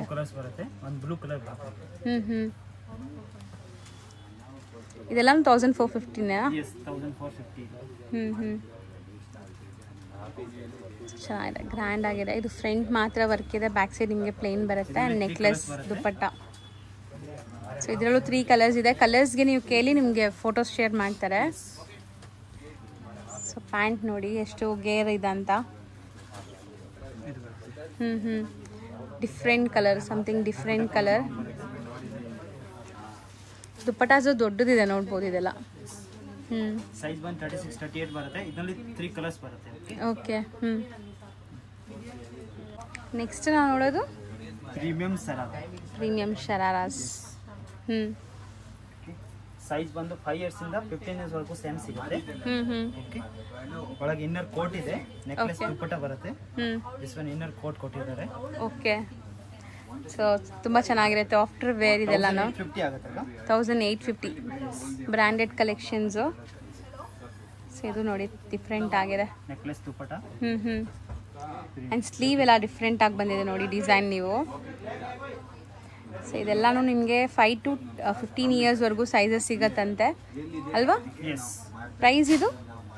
ಇದೆಲ್ಲ 1450. ಚೆನ್ನಾಗಿದೆ, ಗ್ರ್ಯಾಂಡ್ ಆಗಿದೆ. ಇದು ಫ್ರಂಟ್ ಮಾತ್ರ ವರ್ಕ್ ಇದೆ, ಬ್ಯಾಕ್ ಸೈಡ್ ನಿಮಗೆ ಪ್ಲೇನ್ ಬರುತ್ತೆ. And necklace dupatta. ಸೊ ಇದರಲ್ಲೂ 3 ಕಲರ್ಸ್ ಇದೆ. ಕಲರ್ಸ್ಗೆ ನೀವು ಕೇಳಿ ನಿಮಗೆ ಫೋಟೋಸ್ ಶೇರ್ ಮಾಡ್ತಾರೆ. ಸೊ ಪ್ಯಾಂಟ್ ನೋಡಿ ಎಷ್ಟು ಗೇರ್ ಇದೆ ಅಂತ. Different colour, something different colour. Dupattas ದೊಡ್ಡದಿದೆ ನೋಡ್ಬೋದು ಇದೆಲ್ಲ. ಸೈಜ್ ಬಂದು 36 38 ಬರುತ್ತೆ. ಇದರಲ್ಲಿ 3 ಕಲರ್ಸ್ ಬರುತ್ತೆ. ಓಕೆ. ನೆಕ್ಸ್ಟ್ ನಾವು ನೋಡೋದು ಪ್ರೀಮಿಯಂ ಶರಾರಾಸ್. ಸೈಜ್ ಬಂದು 5 ಇಯರ್ಸ್ ಇಂದ 15 ಇಯರ್ಸ್ ವರೆಗೂ ಸೇಮ್ ಸಿಗುತ್ತೆ. ಓಕೆ. ಒಳಗೆ ಇನ್ನರ್ ಕೋಟ್ ಇದೆ, ನೆಕ್ಲೆಸ್ ದುಪ್ಪಟ್ಟ ಬರುತ್ತೆ. ದಿಸ್ ಒನ್ ಇನ್ನರ್ ಕೋಟ್ ಕೊಟ್ಟಿದ್ದಾರೆ. ಓಕೆ. ಸೊ ತುಂಬ ಚೆನ್ನಾಗಿರುತ್ತೆ. ಆಫ್ಟರ್ ವೇರ್ ಇದೆಲ್ಲನೂ 50 ಆಗುತ್ತಲ್ಲ. 1850 ಬ್ರ್ಯಾಂಡೆಡ್ ಕಲೆಕ್ಷನ್ಸು. ಸೊ ಇದು ನೋಡಿ ಡಿಫ್ರೆಂಟ್ ಆಗಿದೆ. Necklace dupatta. ಆ್ಯಂಡ್ ಸ್ಲೀವ್ ಎಲ್ಲ ಡಿಫ್ರೆಂಟ್ ಆಗಿ ಬಂದಿದೆ ನೋಡಿ ಡಿಸೈನ್ ನೀವು. ಸೊ ಇದೆಲ್ಲನೂ ನಿಮಗೆ 5 to 15 ಇಯರ್ಸ್ವರೆಗೂ ಸೈಜಸ್ ಸಿಗತ್ತಂತೆ ಅಲ್ವಾ? ಪ್ರೈಸ್ ಇದು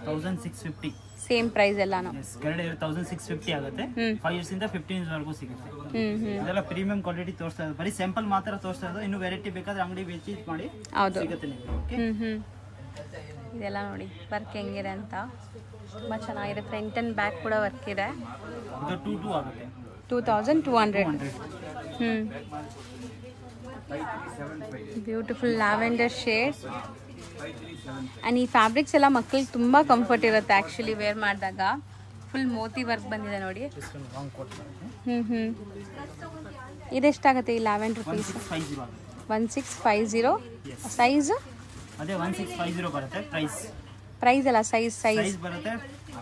1650. ಸೇಮ್ ಪ್ರೈಸ್ ಎಲ್ಲಾನು. 1650 ಆಗುತ್ತೆ. 5 ಇಯರ್ಸ್ ಇಂದ 15 ಇಯರ್ಸ್ ವರೆಗೂ ಸಿಗುತ್ತೆ. ಇದೆಲ್ಲ ಪ್ರೀಮಿಯಂ ಕ್ವಾಲಿಟಿ ತೋರಿಸ್ತಾ ಇರೋದು. ಬರೀ ಸ್ಯಾಂಪಲ್ ಮಾತ್ರ ತೋರಿಸ್ತಾ ಇರೋದು. ಇನ್ನು ವೆರೈಟಿ ಬೇಕಾದ್ರೆ ಅಂಗಡಿ ವಿಸಿಟ್ ಮಾಡಿ ಸಿಗುತ್ತೆ ನಿಮಗೆ. ಇದೆಲ್ಲ ನೋಡಿ ವರ್ಕ್ ಹೆಂಗಿದೆ ಅಂತ. ತುಂಬ ಚೆನ್ನಾಗಿದೆ. ಫ್ರಂಟ್ ಅಂಡ್ ಬ್ಯಾಕ್ ಕೂಡ ವರ್ಕ್ ಇದೆ. ಇದು 22 ಆಗುತ್ತೆ. 2200. Beautiful lavender shade. ಆ್ಯಂಡ್ ಈ ಫ್ಯಾಬ್ರಿಕ್ಸ್ ಎಲ್ಲ ಮಕ್ಕಳಿಗೆ ತುಂಬ ಕಂಫರ್ಟ್ ಇರುತ್ತೆ ಆ್ಯಕ್ಚುಲಿ ವೇರ್ ಮಾಡಿದಾಗ. ಫುಲ್ ಮೋತಿ ವರ್ಕ್ ಬಂದಿದೆ ನೋಡಿ. ಇದೆಷ್ಟಾಗುತ್ತೆ ಈ ಲ್ಯಾವೆಂಡರ್ ಪೀಸ್? 1650. ಸೈಜ್ ಅದೇ 1650 ಬರುತ್ತೆ. ಪ್ರೈಸ್ ಅಲ್ಲ, ಸೈಜ್ ಬರುತ್ತೆ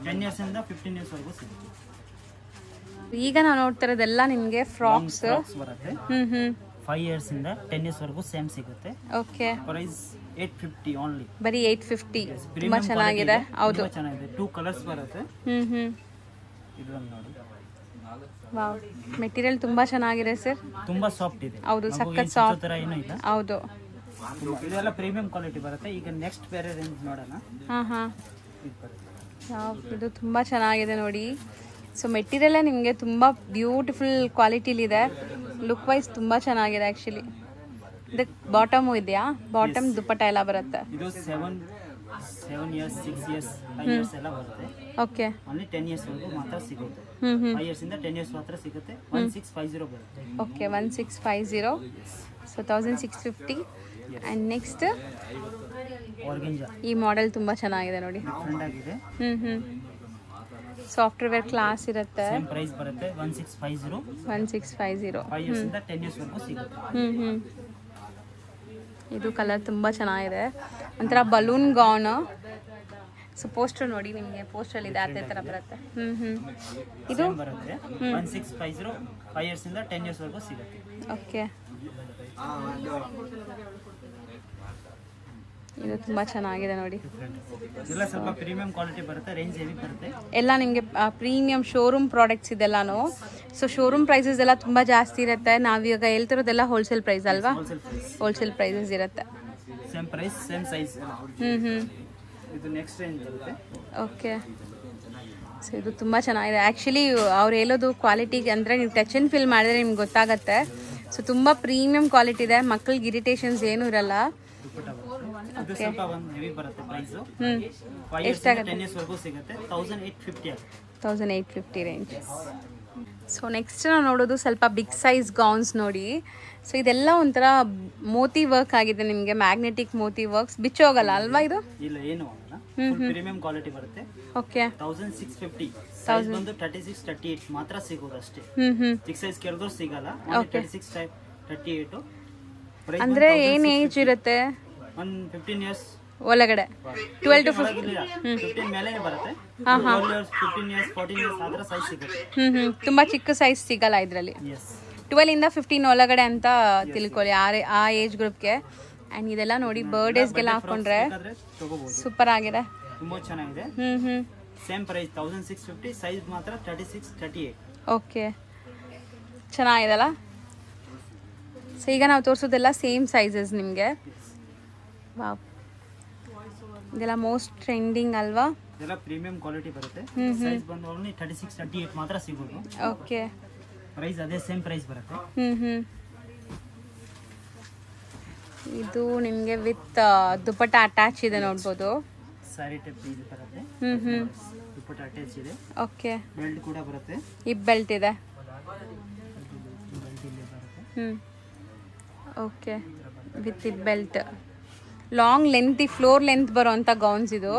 10 ಇಯರ್ಸ್ ಇಂದ 15 ಇಯರ್ಸ್ ವರೆಗೂ ಸಿಗುತ್ತೆ. ಈಗ ನಾವು ನೋಡ್ತಾ ಇರೋದೆಲ್ಲ ನಿಮಗೆ ಫ್ರಾಕ್ಸ್ ಬರುತ್ತೆ. 5 ಇಯರ್ಸ್ ಇಂದ 10 ಇಯರ್ಸ್ ವರೆಗೂ ಸೇಮ್ ಸಿಗುತ್ತೆ. ಓಕೆ. Price 850 only. ಬರೀ 850. ತುಂಬಾ ಚೆನ್ನಾಗಿದೆ. ಹೌದು, ಚೆನ್ನಾಗಿದೆ. 2 ಕಲರ್ಸ್ ಬರುತ್ತೆ. ಇದನ್ನ ನೋಡಿ. ವಾವ್, ಮೆಟೀರಿಯಲ್ ತುಂಬಾ ಚೆನ್ನಾಗಿದೆ ಸರ್. ತುಂಬಾ ಸಾಫ್ಟ್ ಇದೆ. ಹೌದು, ಸಖತ್ ಸಾಫ್ಟ್ ತರ ಏನೂ ಇಲ್ಲ. ಹೌದು, ಇದೆಲ್ಲ ಪ್ರೀಮಿಯಂ ಕ್ವಾಲಿಟಿ ಬರುತ್ತೆ. ಈಗ ನೆಕ್ಸ್ಟ್ ಬೇರೆ ರೇಂಜ್ ನೋಡೋಣ. ಇದು ತುಂಬಾ ಚೆನ್ನಾಗಿದೆ ನೋಡಿ. ಸೊ ಮೆಟೀರಿಯಲ್ ನಿಮಗೆ ತುಂಬ ಬ್ಯೂಟಿಫುಲ್ ಕ್ವಾಲಿಟಿಲಿದೆ. ಲುಕ್ ವೈಸ್ ತುಂಬ ಚೆನ್ನಾಗಿದೆ ಆ್ಯಕ್ಚುಲಿ. ಇದಕ್ಕೆ ಬಾಟಮು ಇದೆಯಾ? ಬಾಟಮ್ ದುಪ್ಪಟ್ಟ ಎಲ್ಲ ಬರುತ್ತೆ. ಇದು 7 ಇಯರ್ಸ್ 6 ಇಯರ್ಸ್ 5 ಇಯರ್ಸ್ ಎಲ್ಲ ಬರುತ್ತೆ. ಓಕೆ. ಓನ್ಲಿ 10 ಇಯರ್ಸ್ ವರೆಗೂ ಮಾತ್ರ ಸಿಗುತ್ತೆ. 5 ಇಯರ್ಸ್ ಇಂದ 10 ಇಯರ್ಸ್ ಮಾತ್ರ ಸಿಗುತ್ತೆ. 1650 ಬರುತ್ತೆ. ಓಕೆ, 1650. ಸೊ 1650. ಆ್ಯಂಡ್ ನೆಕ್ಸ್ಟ್ ಈ ಮಾಡೆಲ್ ತುಂಬ ಚೆನ್ನಾಗಿದೆ ನೋಡಿ. ಡಿಫರೆಂಟ್ ಆಗಿದೆ. ಸಾಫ್ಟ್ವೇರ್ ಕ್ಲಾಸ್ ಇರುತ್ತೆ. ಸೇಮ್ ಪ್ರೈಸ್ ಬರುತ್ತೆ 1650. 1650. 5 ಇಯರ್ಸ್ ಇಂದ 10 ಇಯರ್ಸ್ ವರೆಗೂ ಸಿಗುತ್ತೆ. ಇದು ಕಲರ್ ತುಂಬ ಚೆನ್ನಾಗಿದೆ. ಒಂಥರ ಬಲೂನ್ ಗೌನ್. ಸೊ ಪೋಸ್ಟರ್ ನೋಡಿ, ನಿಮಗೆ ಪೋಸ್ಟರ್ ಇದೆ ಅದೇ ಥರ ಬರುತ್ತೆ. ಇದು ಬರುತ್ತೆ 1650. 5 ಇಯರ್ಸ್ ಇಂದ 10 ಇಯರ್ಸ್ ವರೆಗೂ ಸಿಗುತ್ತೆ. ಓಕೆ. ಇದು ತುಂಬ ಚೆನ್ನಾಗಿದೆ ನೋಡಿ. ಇದೆಲ್ಲ ಸ್ವಲ್ಪ ಪ್ರೀಮಿಯಂ ಕ್ವಾಲಿಟಿ ಬರುತ್ತೆ. ರೇಂಜ್ ಹೆವಿ ಬರುತ್ತೆ. ಎಲ್ಲ ನಿಮಗೆ ಪ್ರೀಮಿಯಂ ಶೋರೂಮ್ ಪ್ರಾಡಕ್ಟ್ಸ್ ಇದೆಲ್ಲಾನು. ಸೊ ಶೋರೂಮ್ ಪ್ರೈಸಸ್ ಎಲ್ಲ ತುಂಬ ಜಾಸ್ತಿ ಇರುತ್ತೆ. ನಾವೀಗ ಹೇಳ್ತಿರೋದೆಲ್ಲ ಹೋಲ್ಸೇಲ್ ಪ್ರೈಸ್ ಅಲ್ವಾ? ಹೋಲ್ಸೇಲ್ ಪ್ರೈಸಸ್ ಇರುತ್ತೆ. Same price same size. ಇದು ನೆಕ್ಸ್ಟ್ ರೇಂಜ್ ಬರುತ್ತೆ. ಓಕೆ. ಸೊ ಇದು ತುಂಬ ಚೆನ್ನಾಗಿದೆ ಆ್ಯಕ್ಚುಲಿ. ಅವ್ರು ಹೇಳೋದು ಕ್ವಾಲಿಟಿಗೆ ಅಂದರೆ ನೀವು ಟಚ್ ಆ್ಯಂಡ್ ಫೀಲ್ ಮಾಡಿದ್ರೆ ನಿಮ್ಗೆ ಗೊತ್ತಾಗುತ್ತೆ. ಸೊ ತುಂಬ ಪ್ರೀಮಿಯಂ ಕ್ವಾಲಿಟಿ ಇದೆ. ಮಕ್ಕಳಿಗೆ ಇರಿಟೇಷನ್ಸ್ ಏನೂ ಇರಲ್ಲ. ಇದು ಸ್ವಲ್ಪ ಒಂದು ಹೆವಿ ಬರುತ್ತೆ ಪ್ರೈಸ್. ಎಷ್ಟಾಗುತ್ತೆ? 10 ಇಯರ್ಸ್ ವರೆಗೂ ಸಿಗುತ್ತೆ. 1850 ಆಗುತ್ತೆ. 1850 ರೇಂಜ್. ಸೊ ನೆಕ್ಸ್ಟ್ ನಾವು ನೋಡೋದು ಸ್ವಲ್ಪ ಬಿಗ್ ಸೈಜ್ ಗೌನ್ಸ್ ನೋಡಿ. ಸೊ ಇದೆಲ್ಲ ಒಂಥರ ಮೋತಿ ವರ್ಕ್ ಆಗಿದೆ ನಿಮಗೆ, ಮ್ಯಾಗ್ನೆಟಿಕ್ ಮೋತಿ ವರ್ಕ್ಸ್. ಬಿಚ್ಚೋಗಲ್ಲ ಅಲ್ವಾ ಇದು? ಇಲ್ಲ, ಏನು ಆಗಲ್ಲ. ಪ್ರೀಮಿಯಂ ಕ್ವಾಲಿಟಿ ಬರುತ್ತೆ. ಓಕೆ. 1650. ಸೈಜ್ ಬಂದು 36 38 ಮಾತ್ರ ಸಿಗೋದು ಅಷ್ಟೇ. ಚಿಕ್ಕ ಸೈಜ್ ಕೇಳಿದ್ರು ಸಿಗಲ್ಲ. 36 38 ಪ್ರೈಸ್ ಅಂದ್ರೆ ಏನ್ ಏಜ್ ಇರುತ್ತೆ? 15 ಇಯರ್ಸ್ ಒಳಗಡೆ 12 to 15 ಮೇಲೆನೇ ಬರುತ್ತೆ. 12 ಇಯರ್ಸ್ 15 ಇಯರ್ಸ್ 14 ಇಯರ್ಸ್ ಆತರ ಸೈಜ್ ಸಿಗುತ್ತೆ. ತುಂಬಾ ಚಿಕ್ಕ ಸೈಜ್ ಸಿಗಲ್ಲ ಇದ್ರಲ್ಲಿ. 12 ಇಂದ 15 ಒಳಗಡೆ ಅಂತ ತಿಳ್ಕೊಳ್ಳಿ ಆ ಏಜ್ ಗ್ರೂಪ್ಗೆ. ಅಂಡ್ ಇದೆಲ್ಲ ನೋಡಿ ಬರ್ಡೇಸ್ಗೆಲ್ಲ ಹಾಕೊಂಡ್ರೆ ಸೂಪರ್ ಆಗಿದೆ, ತುಂಬಾ ಚೆನ್ನಾಗಿದೆ. ಸೇಮ್ ಪ್ರೈಸ್ 1650, ಸೈಜ್ ಮಾತ್ರ 36 38. ಓಕೆ, ಚೆನ್ನಾಗಿದೆಲ್ಲ. ಸೊ ಈಗ ನಾವು ತೋರಿಸೋದೆಲ್ಲ ಸೇಮ್ ಸೈಜಸ್ ನಿಮಗೆ. ವಾವ್, ಇದೆಲ್ಲ ಮೋಸ್ಟ್ ಟ್ರೆಂಡಿಂಗ್ ಅಲ್ವಾ? ಇದೆಲ್ಲ ಪ್ರೀಮಿಯಂ ಕ್ವಾಲಿಟಿ ಬರುತ್ತೆ. ಸೈಜ್ ಬಂದು ಓನ್ಲಿ 36 38 ಮಾತ್ರ ಸಿಗೋದು. ಓಕೆ, ಪ್ರೈಸ್ ಅದೇ ಸೇಮ್ ಪ್ರೈಸ್ ಬರುತ್ತೆ. ಇದು ನಿಮಗೆ ವಿತ್ ದುಪಟ್ಟ ಅಟ್ಯಾಚ್ ಇದೆ ನೋಡ್ಬೋದು. ಸಾರಿ ಟೈಪ್ ಇದು ಬರುತ್ತೆ. ದುಪಟ್ಟ ಅಟ್ಯಾಚ್ ಇದೆ. ಓಕೆ, ಬೆಲ್ಟ್ ಕೂಡ ಬರುತ್ತೆ. ಹಿಪ್ ಬೆಲ್ಟ್ ಇದೆ. Okay, with hip belt. Long length, floor length ಬರೋಂಥ ಗೌನ್ಸ್ ಇದು.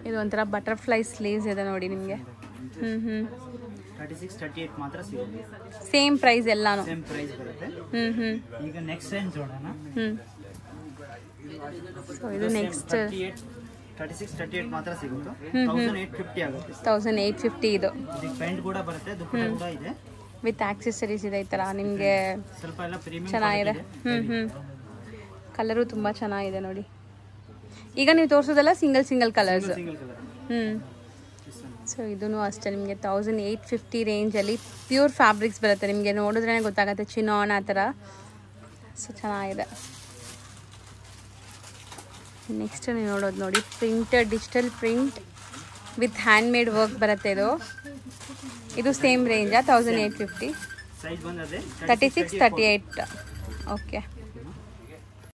ಇದು ಒಂಥರ ಬಟರ್ಫ್ಲೈ ಸ್ಲೀವ್ಸ್ ಇದೆ ನೋಡಿ ನಿಮಗೆ. 36 38 ಮಾತ್ರ ಸಿಗುತ್ತೆ. ಸೇಮ್ ಪ್ರೈಸ್ ಎಲ್ಲಾನು ಸೇಮ್ ಪ್ರೈಸ್ ಬರುತ್ತೆ. ಈಗ ನೆಕ್ಸ್ಟ್ ರೇಂಜ್ ನೋಡೋಣ. ಸೊ ಇದು ನೆಕ್ಸ್ಟ್ 36 38 ಮಾತ್ರ ಸಿಗುತ್ತೆ. 1850 ಆಗುತ್ತೆ. 1850 ಇದು. ಇದಕ್ಕೆ ಪ್ಯಾಂಟ್ ಕೂಡ ಬರುತ್ತೆ, ದುಪಟ್ಟ ಕೂಡ ಇದೆ, ವಿತ್ ಆಕ್ಸೆಸರೀಸ್ ಇದೆ. ಈ ತರ ನಿಮಗೆ ಸ್ವಲ್ಪ ಎಲ್ಲ ಪ್ರೀಮಿಯಂ ಚೆನ್ನಾಗಿದೆ. ಕಲರು ತುಂಬಾ ಚೆನ್ನಾಗಿದೆ ನೋಡಿ. ಈಗ ನೀವು ತೋರಿಸೋದೆಲ್ಲ ಸಿಂಗಲ್ ಕಲರ್ಸ್. ಸೊ ಇದೂ ಅಷ್ಟೇ ನಿಮಗೆ 1850 ರೇಂಜಲ್ಲಿ ಪ್ಯೂರ್ ಫ್ಯಾಬ್ರಿಕ್ಸ್ ಬರುತ್ತೆ. ನಿಮಗೆ ನೋಡಿದ್ರೇ ಗೊತ್ತಾಗುತ್ತೆ, ಚಿನಾನ್ ಆ ಥರ. ಸೊ ಚೆನ್ನಾಗಿದೆ. ನೆಕ್ಸ್ಟ್ ನೀವು ನೋಡೋದು ನೋಡಿ, printed digital print with hand made work ಬರುತ್ತೆ. ಇದು ಸೇಮ್ ರೇಂಜಾ? 1850. ಸೈಜ್ ಬಂದದೆ 36 38. ಓಕೆ.